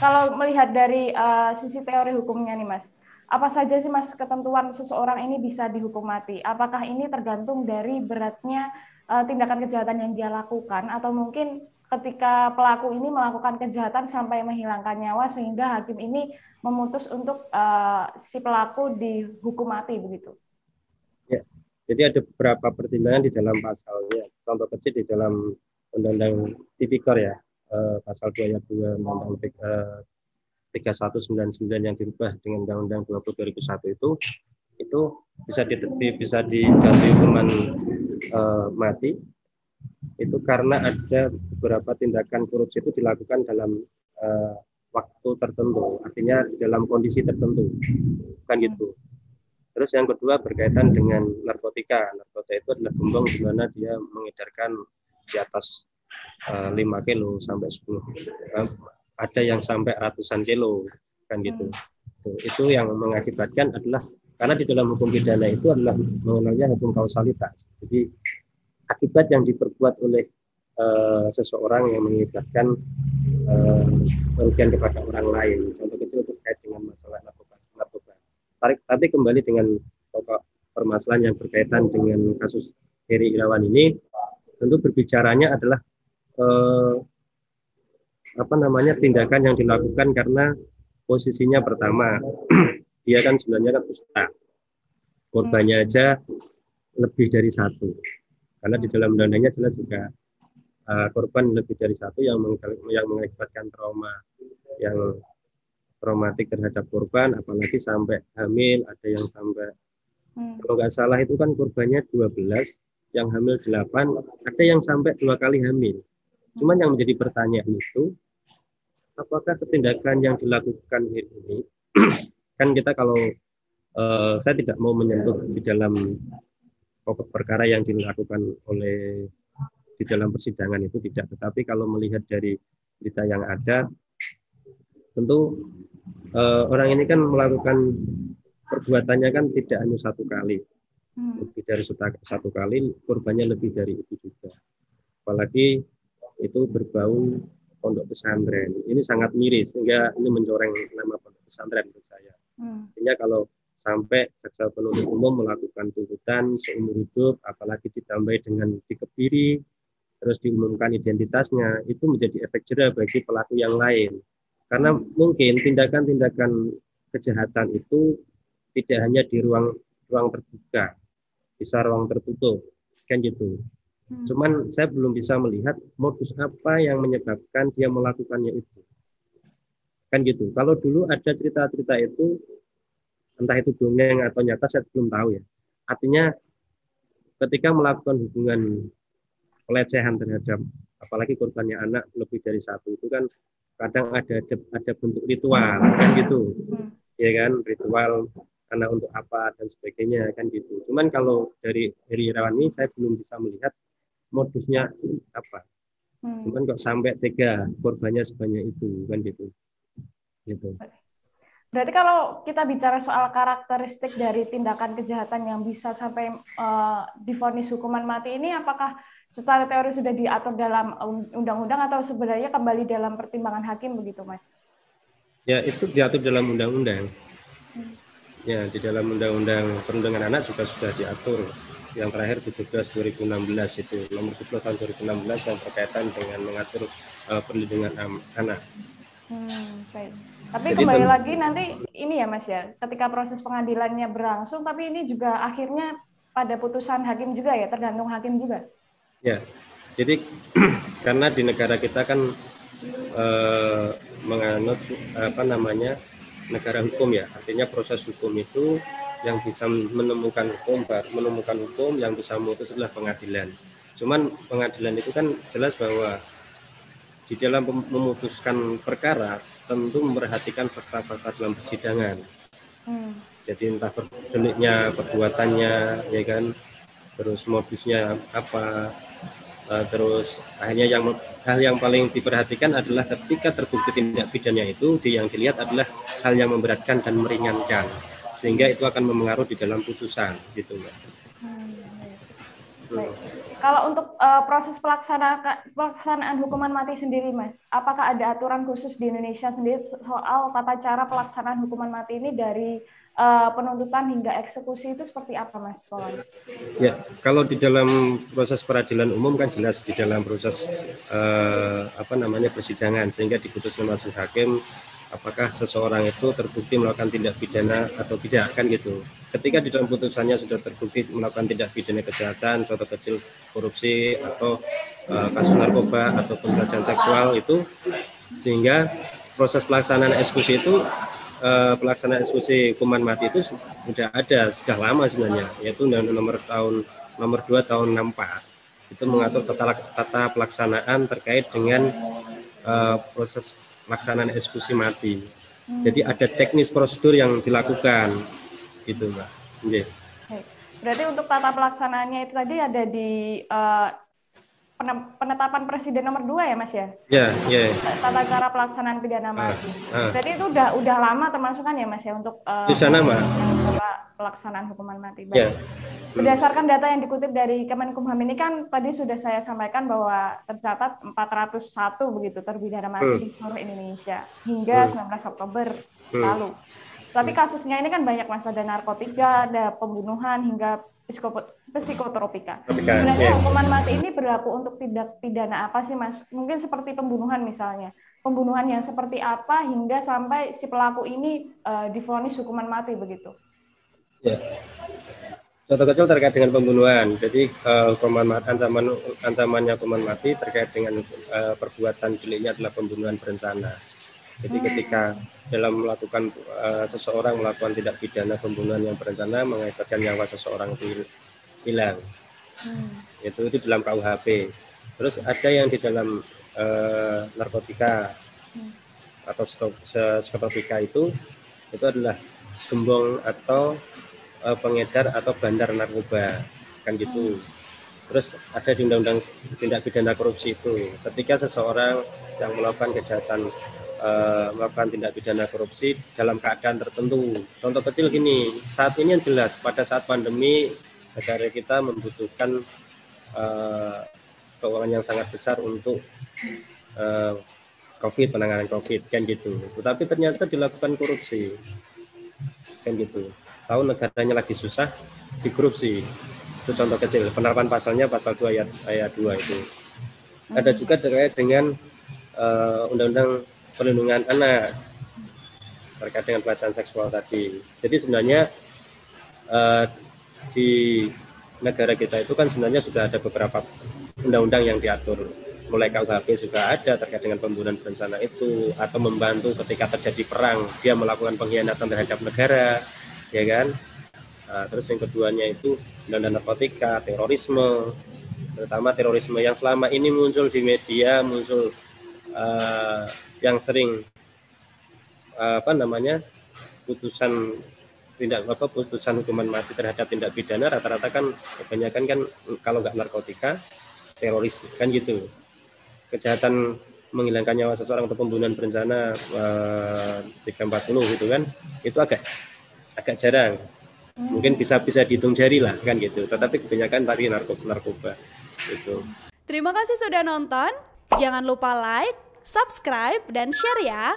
kalau melihat dari sisi teori hukumnya nih Mas, apa saja sih Mas ketentuan seseorang ini bisa dihukum mati? Apakah ini tergantung dari beratnya tindakan kejahatan yang dia lakukan, atau mungkin ketika pelaku ini melakukan kejahatan sampai menghilangkan nyawa sehingga hakim ini memutus untuk si pelaku dihukum mati begitu? Ya, jadi ada beberapa pertimbangan di dalam pasalnya. Contoh kecil di dalam Undang-Undang Tipikor ya, pasal 2 ayat 2 Undang-Undang 3199 yang dirubah dengan Undang-Undang 20 2001 itu bisa dijatuhi hukuman mati itu karena ada beberapa tindakan korupsi itu dilakukan dalam waktu tertentu, artinya dalam kondisi tertentu, kan gitu. Terus yang kedua berkaitan dengan narkotika. Narkotika itu adalah gembong di mana dia mengedarkan di atas 5 kilo sampai 10 ada yang sampai ratusan kilo, kan gitu. Itu yang mengakibatkan adalah karena di dalam hukum pidana itu adalah mengenalnya hukum kausalitas. Jadi akibat yang diperbuat oleh seseorang yang mengakibatkan kerugian kepada orang lain. Contoh kecil terkait dengan masalah narkoba. Tapi kembali dengan pokok permasalahan yang berkaitan dengan kasus Heri Irawan ini, tentu berbicaranya adalah tindakan yang dilakukan karena posisinya pertama dia kan sebenarnya kan dusta, korbannya aja lebih dari satu, karena di dalam undang-undangnya jelas juga korban lebih dari satu yang mengakibatkan trauma yang traumatik terhadap korban, apalagi sampai hamil, ada yang sampai kalau nggak salah itu kan korbannya 12, yang hamil 8, ada yang sampai 2 kali hamil. Cuman yang menjadi pertanyaan itu, apakah tindakan yang dilakukan ini, kan kita kalau saya tidak mau menyentuh di dalam pokok perkara yang dilakukan oleh di dalam persidangan itu tidak, tetapi kalau melihat dari berita yang ada, tentu orang ini kan melakukan perbuatannya kan tidak hanya satu kali, lebih dari satu kali, korbannya lebih dari itu juga. Apalagi itu berbau pondok pesantren. Ini sangat miris sehingga ini mencoreng nama pondok pesantren menurut saya. Artinya kalau sampai jaksa penuntut umum melakukan tuntutan seumur hidup, apalagi ditambahi dengan dikebiri, terus diumumkan identitasnya, itu menjadi efek jera bagi pelaku yang lain. Karena mungkin tindakan-tindakan kejahatan itu tidak hanya di ruang terbuka, bisa ruang tertutup, kan gitu. Cuman saya belum bisa melihat modus apa yang menyebabkan dia melakukannya itu, kan gitu. Kalau dulu ada cerita-cerita itu, entah itu dongeng atau nyata, saya belum tahu ya. Artinya ketika melakukan hubungan pelecehan terhadap apalagi korbannya anak lebih dari satu, itu kan kadang ada bentuk ritual, kan gitu, ya kan, ritual karena untuk apa dan sebagainya, kan gitu. Cuman kalau dari Heri Irawan ini saya belum bisa melihat modusnya apa. Cuman kok sampai tega korbannya sebanyak itu, kan gitu. Berarti kalau kita bicara soal karakteristik dari tindakan kejahatan yang bisa sampai divonis hukuman mati ini, apakah secara teori sudah diatur dalam undang-undang atau sebenarnya kembali dalam pertimbangan hakim begitu, Mas? Ya, itu diatur dalam undang-undang. Ya, di dalam undang-undang perlindungan anak juga sudah diatur. Yang terakhir 17 2016 itu, nomor 17 tahun 2016 yang berkaitan dengan mengatur perlindungan anak. Baik. Tapi jadi, kembali lagi nanti ini ya Mas ya, ketika proses pengadilannya berlangsung, tapi ini juga akhirnya pada putusan hakim juga ya, tergantung hakim juga. Ya, jadi karena di negara kita kan menganut negara hukum ya, artinya proses hukum itu yang bisa menemukan hukum yang bisa memutus adalah pengadilan. Cuman pengadilan itu kan jelas bahwa di dalam memutuskan perkara tentu memperhatikan fakta-fakta dalam persidangan. Jadi entah deliknya, perbuatannya, ya kan, terus modusnya apa, terus akhirnya hal yang paling diperhatikan adalah ketika terbukti tindak pidana itu, yang dilihat adalah hal yang memberatkan dan meringankan, sehingga itu akan mempengaruhi di dalam putusan, gitu. Kalau untuk proses pelaksanaan hukuman mati sendiri, Mas, apakah ada aturan khusus di Indonesia sendiri soal tata cara pelaksanaan hukuman mati ini dari penuntutan hingga eksekusi itu seperti apa, Mas? Ya, kalau di dalam proses peradilan umum kan jelas di dalam proses persidangan, sehingga diputuskan majelis hakim apakah seseorang itu terbukti melakukan tindak pidana atau tidak, kan gitu. Ketika di dalam putusannya sudah terbukti melakukan tindak pidana kejahatan, contoh kecil korupsi atau kasus narkoba atau pelecehan seksual itu, sehingga proses pelaksanaan eksekusi itu pelaksanaan eksekusi hukuman mati itu sudah ada, sudah lama sebenarnya, yaitu Undang-Undang nomor 2 tahun 64 itu mengatur tata pelaksanaan terkait dengan proses pelaksanaan eksekusi mati. Jadi ada teknis prosedur yang dilakukan, gitu Mbak. Yeah. Berarti untuk tata pelaksanaannya itu tadi ada di penetapan Presiden nomor 2 ya, Mas ya? Ya. Tata cara pelaksanaan pidana mati. Berarti itu udah lama termasuk kan ya, Mas ya, untuk di sana, Mbak, pelaksanaan hukuman mati. Baik. Yeah. Berdasarkan data yang dikutip dari Kemenkumham ini kan tadi sudah saya sampaikan bahwa tercatat 401 begitu terpidana mati di seluruh Indonesia hingga 19 Oktober lalu. Tapi kasusnya ini kan banyak, Mas, ada narkotika, ada pembunuhan hingga psikotropika. Sebenarnya hukuman mati ini berlaku untuk tindak pidana apa sih, Mas? Mungkin seperti pembunuhan misalnya. Pembunuhan yang seperti apa hingga sampai si pelaku ini divonis hukuman mati begitu? Ya. Contoh kecil terkait dengan pembunuhan. Jadi hukuman mati, ancamannya hukuman mati terkait dengan perbuatan deliknya adalah pembunuhan berencana. Jadi ketika dalam melakukan seseorang melakukan tindak pidana pembunuhan yang berencana mengakibatkan nyawa seseorang itu hilang, itu dalam KUHP. Terus ada yang di dalam narkotika atau psikotropika itu adalah gembong atau pengedar atau bandar narkoba, kan gitu. Terus ada di Undang-Undang Tindak Pidana Korupsi itu, ketika seseorang yang melakukan kejahatan melakukan tindak pidana korupsi dalam keadaan tertentu. Contoh kecil gini, saat ini yang jelas pada saat pandemi negara kita membutuhkan keuangan yang sangat besar untuk COVID, penanganan COVID, kan gitu. Tetapi ternyata dilakukan korupsi, kan gitu. Tahu negaranya lagi susah, dikorupsi. Itu contoh kecil. Penerapan pasalnya pasal 2 ayat 2 itu. Ada juga terkait dengan Undang-Undang Perlindungan Anak terkait dengan pelecehan seksual tadi. Jadi sebenarnya di negara kita itu kan sebenarnya sudah ada beberapa undang-undang yang diatur. Mulai KUHP juga ada terkait dengan pembunuhan berencana itu, atau membantu ketika terjadi perang dia melakukan pengkhianatan terhadap negara, ya kan? Terus yang keduanya itu undang-undang narkotika, terorisme, terutama terorisme yang selama ini muncul di media, muncul yang sering putusan hukuman mati terhadap tindak pidana rata-rata kan kebanyakan kan kalau nggak narkotika, teroris, kan gitu. Kejahatan menghilangkan nyawa seseorang atau pembunuhan berencana 340 gitu kan, itu agak jarang. Mungkin bisa dihitung jari lah, kan gitu. Tetapi kebanyakan tadi narkoba gitu. Terima kasih sudah nonton. Jangan lupa like, subscribe, dan share ya.